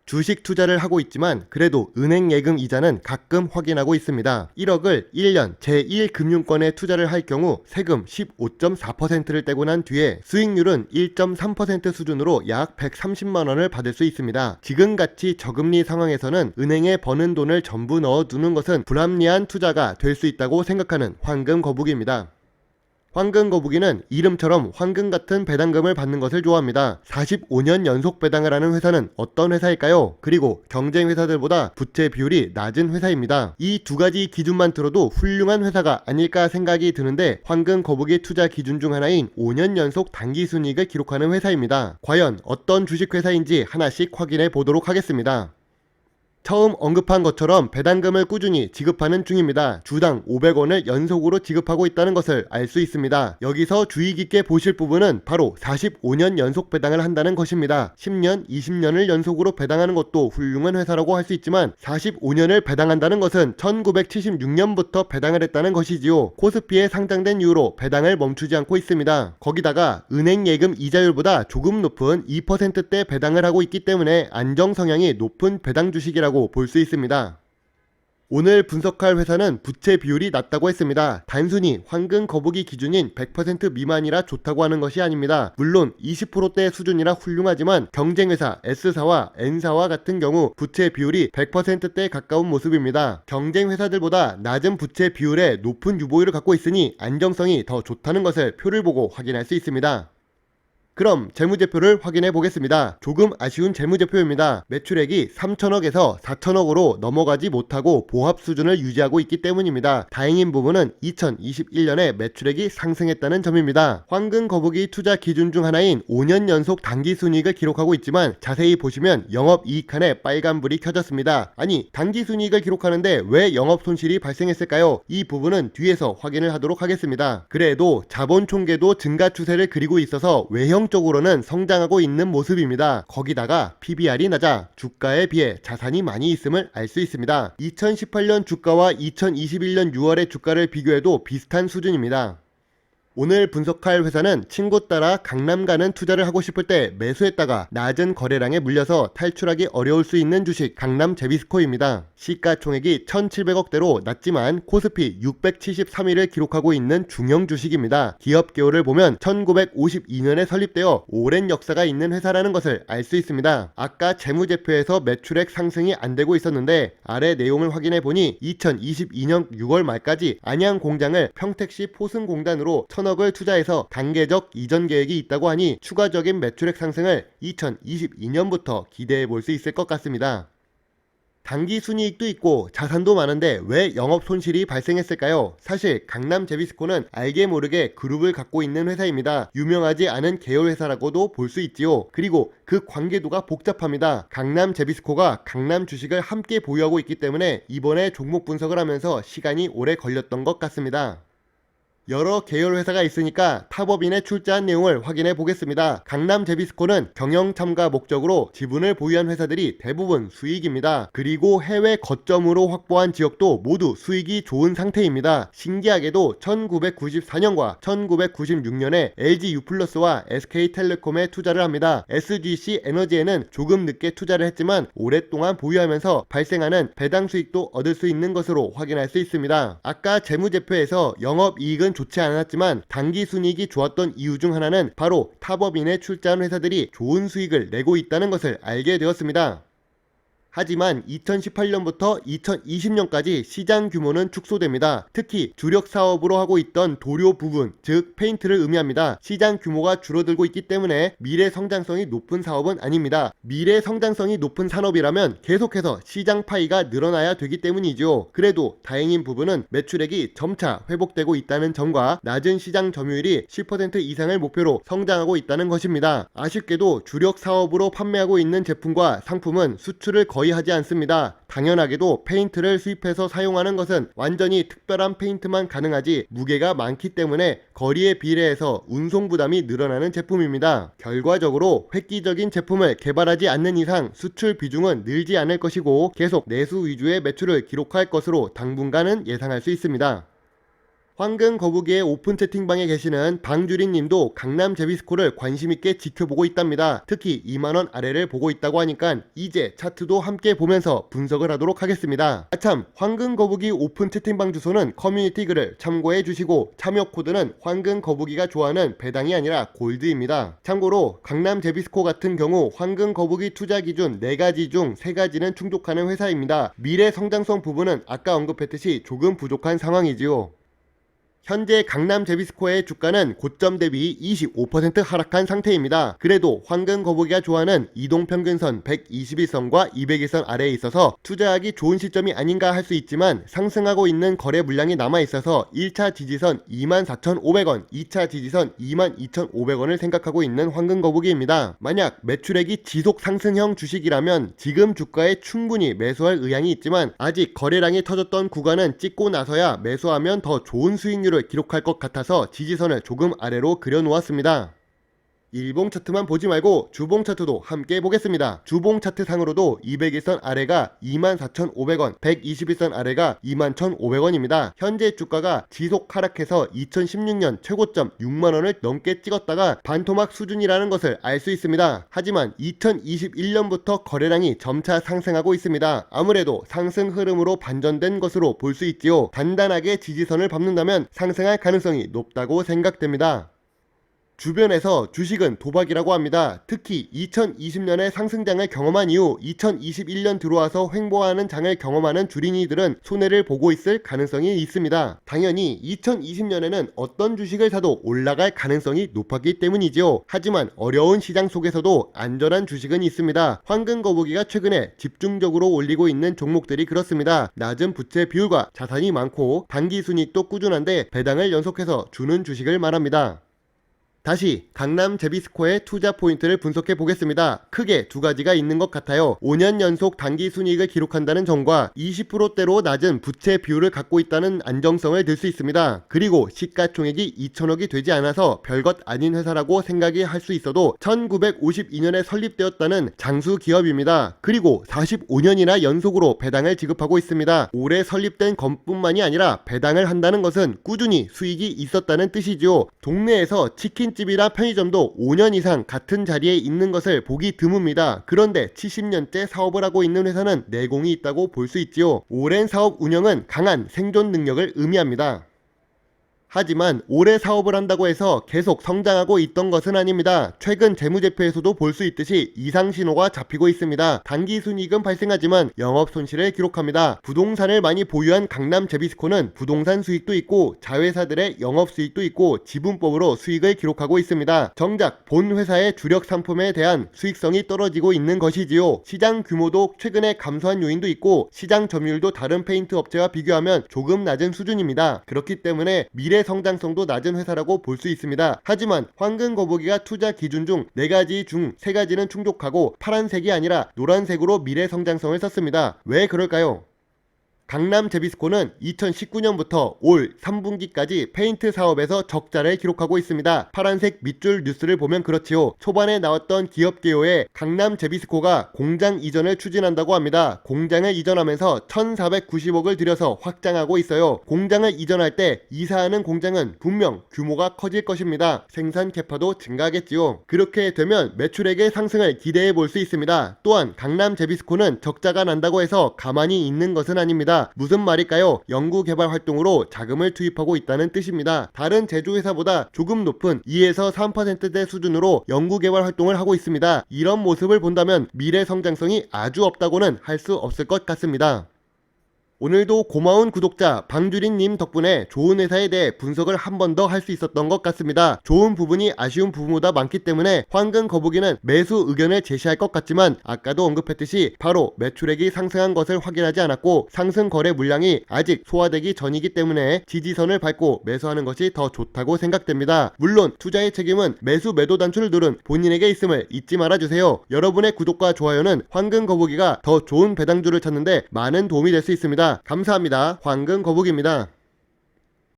주식 투자를 하고 있지만 그래도 은행 예금 이자는 가끔 확인하고 있습니다. 1억을 1년 제1금융권에 투자를 할 경우 세금 15.4%를 떼고 난 뒤에 수익률은 1.3% 수준으로 약 130만원을 받을 수 있습니다. 지금같이 저금리 상황에서는 은행에 버는 돈을 전부 넣어두는 것은 불합리한 투자가 될 수 있다고 생각하는 황금 거북이입니다. 황금 거북이는 이름처럼 황금 같은 배당금을 받는 것을 좋아합니다. 45년 연속 배당을 하는 회사는 어떤 회사일까요? 그리고 경쟁 회사들보다 부채 비율이 낮은 회사입니다. 이 두 가지 기준만 들어도 훌륭한 회사가 아닐까 생각이 드는데 황금 거북이 투자 기준 중 하나인 5년 연속 단기 순이익을 기록하는 회사입니다. 과연 어떤 주식 회사인지 하나씩 확인해 보도록 하겠습니다. 처음 언급한 것처럼 배당금을 꾸준히 지급하는 중입니다. 주당 500원을 연속으로 지급하고 있다는 것을 알 수 있습니다. 여기서 주의 깊게 보실 부분은 바로 45년 연속 배당을 한다는 것입니다. 10년, 20년을 연속으로 배당하는 것도 훌륭한 회사라고 할 수 있지만 45년을 배당한다는 것은 1976년부터 배당을 했다는 것이지요. 코스피에 상장된 이후로 배당을 멈추지 않고 있습니다. 거기다가 은행 예금 이자율보다 조금 높은 2%대 배당을 하고 있기 때문에 안정 성향이 높은 배당 주식이라고 볼 수 있습니다. 오늘 분석할 회사는 부채 비율이 낮다고 했습니다. 단순히 황금 거북이 기준인 100% 미만이라 좋다고 하는 것이 아닙니다. 물론 20%대 수준이라 훌륭하지만 경쟁회사 S사와 N사와 같은 경우 부채 비율이 100%대에 가까운 모습입니다. 경쟁 회사들보다 낮은 부채 비율에 높은 유보율을 갖고 있으니 안정성이 더 좋다는 것을 표를 보고 확인할 수 있습니다. 그럼 재무제표를 확인해 보겠습니다. 조금 아쉬운 재무제표입니다. 매출액이 3천억에서 4천억으로 넘어가지 못하고 보합 수준을 유지하고 있기 때문입니다. 다행인 부분은 2021년에 매출액이 상승했다는 점입니다. 황금 거북이 투자 기준 중 하나인 5년 연속 단기 순이익을 기록하고 있지만 자세히 보시면 영업이익 칸에 빨간불이 켜졌습니다. 아니, 단기 순이익을 기록하는데 왜 영업 손실이 발생했을까요? 이 부분은 뒤에서 확인을 하도록 하겠습니다. 그래도 자본 총계도 증가 추세를 그리고 있어서 외형 적으로는 성장하고 있는 모습입니다. 거기다가 PBR이 낮아 주가에 비해 자산이 많이 있음을 알 수 있습니다. 2018년 주가와 2021년 6월의 주가를 비교해도 비슷한 수준입니다. 오늘 분석할 회사는 친구 따라 강남 가는 투자를 하고 싶을 때 매수했다가 낮은 거래량에 물려서 탈출하기 어려울 수 있는 주식 강남 제비스코입니다. 시가총액이 1,700억대로 낮지만 코스피 673위를 기록하고 있는 중형 주식입니다. 기업 개요를 보면 1952년에 설립되어 오랜 역사가 있는 회사라는 것을 알 수 있습니다. 아까 재무제표에서 매출액 상승이 안되고 있었는데 아래 내용을 확인해 보니 2022년 6월 말까지 안양 공장을 평택시 포승공단으로 1,000억을 투자해서 단계적 이전 계획이 있다고 하니 추가적인 매출액 상승을 2022년부터 기대해 볼 수 있을 것 같습니다. 단기 순이익도 있고 자산도 많은데 왜 영업 손실이 발생했을까요? 사실 강남 제비스코는 알게 모르게 그룹을 갖고 있는 회사입니다. 유명하지 않은 계열 회사라고도 볼 수 있지요. 그리고 그 관계도가 복잡합니다. 강남 제비스코가 강남 주식을 함께 보유하고 있기 때문에 이번에 종목 분석을 하면서 시간이 오래 걸렸던 것 같습니다. 여러 계열 회사가 있으니까 탑업인에 출자한 내용을 확인해 보겠습니다. 강남 제비스코는 경영 참가 목적으로 지분을 보유한 회사들이 대부분 수익입니다. 그리고 해외 거점으로 확보한 지역도 모두 수익이 좋은 상태입니다. 신기하게도 1994년과 1996년에 LG U+와 SK텔레콤에 투자를 합니다. SGC 에너지에는 조금 늦게 투자를 했지만 오랫동안 보유하면서 발생하는 배당 수익도 얻을 수 있는 것으로 확인할 수 있습니다. 아까 재무제표에서 영업이익은 좋지 않았지만 단기 순이익이 좋았던 이유 중 하나는 바로 탑업인에 출자한 회사들이 좋은 수익을 내고 있다는 것을 알게 되었습니다. 하지만 2018년부터 2020년까지 시장 규모는 축소됩니다. 특히 주력 사업으로 하고 있던 도료 부분, 즉 페인트를 의미합니다. 시장 규모가 줄어들고 있기 때문에 미래 성장성이 높은 사업은 아닙니다. 미래 성장성이 높은 산업이라면 계속해서 시장 파이가 늘어나야 되기 때문이죠. 그래도 다행인 부분은 매출액이 점차 회복되고 있다는 점과 낮은 시장 점유율이 10% 이상을 목표로 성장하고 있다는 것입니다. 아쉽게도 주력 사업으로 판매하고 있는 제품과 상품은 수출을 거의 하지 않습니다. 당연하게도 페인트를 수입해서 사용하는 것은 완전히 특별한 페인트만 가능하지 무게가 많기 때문에 거리에 비례해서 운송 부담이 늘어나는 제품입니다. 결과적으로 획기적인 제품을 개발하지 않는 이상 수출 비중은 늘지 않을 것이고 계속 내수 위주의 매출을 기록할 것으로 당분간은 예상할 수 있습니다. 황금 거북이의 오픈 채팅방에 계시는 방주린 님도 강남 제비스코를 관심있게 지켜보고 있답니다. 특히 2만원 아래를 보고 있다고 하니까 이제 차트도 함께 보면서 분석을 하도록 하겠습니다. 아참, 황금 거북이 오픈 채팅방 주소는 커뮤니티 글을 참고해 주시고 참여 코드는 황금 거북이가 좋아하는 배당이 아니라 골드입니다. 참고로 강남 제비스코 같은 경우 황금 거북이 투자 기준 4가지 중 3가지는 충족하는 회사입니다. 미래 성장성 부분은 아까 언급했듯이 조금 부족한 상황이지요. 현재 강남 제비스코의 주가는 고점 대비 25% 하락한 상태입니다. 그래도 황금 거북이가 좋아하는 이동평균선 121선과 201선 아래에 있어서 투자하기 좋은 시점이 아닌가 할 수 있지만 상승하고 있는 거래 물량이 남아있어서 1차 지지선 24,500원, 2차 지지선 22,500원을 생각하고 있는 황금 거북이입니다. 만약 매출액이 지속 상승형 주식이라면 지금 주가에 충분히 매수할 의향이 있지만 아직 거래량이 터졌던 구간은 찍고 나서야 매수하면 더 좋은 수익률을 기록할 것 같아서 지지선을 조금 아래로 그려놓았습니다. 일봉 차트만 보지 말고 주봉 차트도 함께 보겠습니다. 주봉 차트 상으로도 201선 아래가 24,500원, 121선 아래가 21,500원입니다. 현재 주가가 지속 하락해서 2016년 최고점 6만원을 넘게 찍었다가 반토막 수준이라는 것을 알 수 있습니다. 하지만 2021년부터 거래량이 점차 상승하고 있습니다. 아무래도 상승 흐름으로 반전된 것으로 볼 수 있지요. 단단하게 지지선을 밟는다면 상승할 가능성이 높다고 생각됩니다. 주변에서 주식은 도박이라고 합니다. 특히 2020년에 상승장을 경험한 이후 2021년 들어와서 횡보하는 장을 경험하는 주린이들은 손해를 보고 있을 가능성이 있습니다. 당연히 2020년에는 어떤 주식을 사도 올라갈 가능성이 높았기 때문이지요. 하지만 어려운 시장 속에서도 안전한 주식은 있습니다. 황금 거북이가 최근에 집중적으로 올리고 있는 종목들이 그렇습니다. 낮은 부채 비율과 자산이 많고 단기 순이익도 꾸준한데 배당을 연속해서 주는 주식을 말합니다. 다시 강남 제비스코의 투자 포인트를 분석해 보겠습니다. 크게 두 가지가 있는 것 같아요. 5년 연속 단기 순이익을 기록한다는 점과 20%대로 낮은 부채 비율을 갖고 있다는 안정성을 들 수 있습니다. 그리고 시가총액이 2천억이 되지 않아서 별것 아닌 회사라고 생각이 할 수 있어도 1952년에 설립되었다는 장수 기업입니다. 그리고 45년이나 연속으로 배당을 지급하고 있습니다. 올해 설립된 것뿐만이 아니라 배당을 한다는 것은 꾸준히 수익이 있었다는 뜻이죠. 동네에서 치킨집이나 편의점도 5년 이상 같은 자리에 있는 것을 보기 드뭅니다. 그런데 70년째 사업을 하고 있는 회사는 내공이 있다고 볼 수 있지요. 오랜 사업 운영은 강한 생존 능력을 의미합니다. 하지만 올해 사업을 한다고 해서 계속 성장하고 있던 것은 아닙니다. 최근 재무제표에서도 볼 수 있듯이 이상 신호가 잡히고 있습니다. 단기 순이익은 발생하지만 영업 손실을 기록합니다. 부동산을 많이 보유한 강남 제비스코는 부동산 수익도 있고 자회사들의 영업 수익도 있고 지분법으로 수익을 기록하고 있습니다. 정작 본 회사의 주력 상품에 대한 수익성이 떨어지고 있는 것이지요. 시장 규모도 최근에 감소한 요인도 있고 시장 점유율도 다른 페인트 업체와 비교하면 조금 낮은 수준입니다. 그렇기 때문에 미래 성장성도 낮은 회사라고 볼 수 있습니다. 하지만 황금 거북이가 투자 기준 중 4가지 중 3가지는 충족하고 파란색이 아니라 노란색으로 미래 성장성을 썼습니다. 왜 그럴까요? 강남 제비스코는 2019년부터 올 3분기까지 페인트 사업에서 적자를 기록하고 있습니다. 파란색 밑줄 뉴스를 보면 그렇지요. 초반에 나왔던 기업 개요에 강남 제비스코가 공장 이전을 추진한다고 합니다. 공장을 이전하면서 1,490억을 들여서 확장하고 있어요. 공장을 이전할 때 이사하는 공장은 분명 규모가 커질 것입니다. 생산 캐파도 증가하겠지요. 그렇게 되면 매출액의 상승을 기대해 볼 수 있습니다. 또한 강남 제비스코는 적자가 난다고 해서 가만히 있는 것은 아닙니다. 무슨 말일까요? 연구개발 활동으로 자금을 투입하고 있다는 뜻입니다. 다른 제조회사보다 조금 높은 2에서 3%대 수준으로 연구개발 활동을 하고 있습니다. 이런 모습을 본다면 미래 성장성이 아주 없다고는 할 수 없을 것 같습니다. 오늘도 고마운 구독자 방주린님 덕분에 좋은 회사에 대해 분석을 한 번 더 할 수 있었던 것 같습니다. 좋은 부분이 아쉬운 부분보다 많기 때문에 황금 거북이는 매수 의견을 제시할 것 같지만 아까도 언급했듯이 바로 매출액이 상승한 것을 확인하지 않았고 상승 거래 물량이 아직 소화되기 전이기 때문에 지지선을 밟고 매수하는 것이 더 좋다고 생각됩니다. 물론 투자의 책임은 매수 매도 단추를 누른 본인에게 있음을 잊지 말아주세요. 여러분의 구독과 좋아요는 황금 거북이가 더 좋은 배당주를 찾는데 많은 도움이 될 수 있습니다. 감사합니다. 황금 거북입니다.